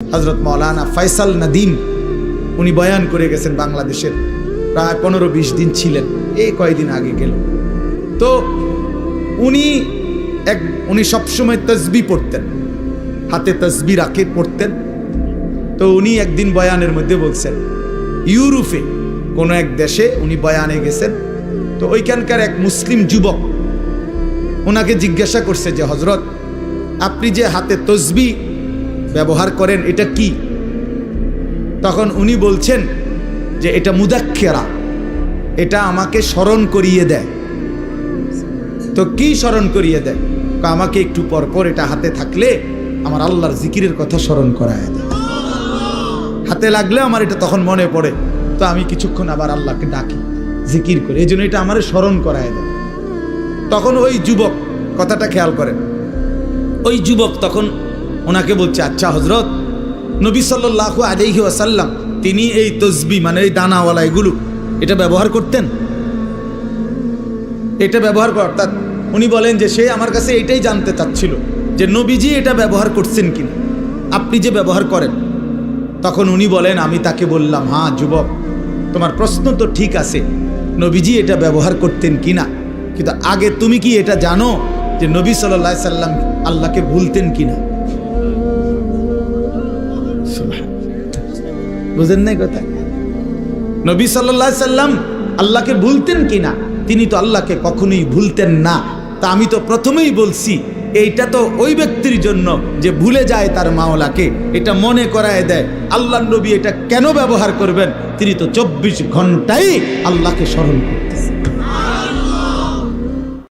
হযরত মাওলানা ফয়সাল নদীম উনি বয়ান করে গেছেন বাংলাদেশের, প্রায় 15-20 দিন ছিলেন, এই কয়েকদিন আগে গেল। তো উনি সবসময় তসবিহ পড়তেন, হাতে তসবিহ রাখে পড়তেন। তো উনি একদিন বয়ানের মধ্যে বলছেন, ইউরোপে কোনো এক দেশে উনি বয়ানে গেছেন। তো ওইখানকার এক মুসলিম যুবক ওনাকে জিজ্ঞাসা করছে যে হযরত, আপনি যে হাতে তসবিহ ব্যবহার করেন এটা কি? তখন উনি বলছেন যে এটা মুদাক্কেরা, এটা আমাকে স্মরণ করিয়ে দেয়। তো কি স্মরণ করিয়ে দেয়? আমাকে একটু পর পর এটা হাতে থাকলে আমার আল্লাহর জিকিরের কথা স্মরণ করায় দেয়, হাতে লাগলে আমার এটা তখন মনে পড়ে, তো আমি কিছুক্ষণ আবার আল্লাহকে ডাকি, জিকির করি, এই জন্য এটা আমার স্মরণ করায় দেয়। তখন ওই যুবক, কথাটা খেয়াল করেন, ওই যুবক তখন ওনাকে বলছে, আচ্ছা হযরত, নবী সাল্লাল্লাহু আলাইহি ওয়াসাল্লাম তিনি এই তসবিহ মানে এই দানাওয়ালা এগুলো এটা ব্যবহার করতেন, এটা ব্যবহার করতেন। উনি বলেন যে সে আমার কাছে এটাই জানতে চাচ্ছিল যে নবীজি এটা ব্যবহার করছেন কিনা, আপনি যে ব্যবহার করেন। তখন উনি বলেন, আমি তাকে বললাম, হ্যাঁ যুবক, তোমার প্রশ্ন তো ঠিক আছে, নবীজি এটা ব্যবহার করতেন কিনা, কিন্তু আগে তুমি কি এটা জানো যে নবী সাল্লাল্লাহু আলাইহি সাল্লাম আল্লাহকে ভুলতেন কিনা? বুঝেন নাই কথা? নবী সাল্লাল্লাহু আলাইহি সাল্লাম আল্লাহকে ভুলতেন কিনা? তিনি তো আল্লাহকে কখনোই ভুলতেন না। তা আমি তো প্রথমেই বলছি এইটা তো ওই ব্যক্তির জন্য যে ভুলে যায় তার মাওলাকে, এটা মনে করায় দেয়। আল্লাহর নবী এটা কেন ব্যবহার করবেন? তিনি তো 24 ঘন্টাই আল্লাহকে স্মরণ করেন।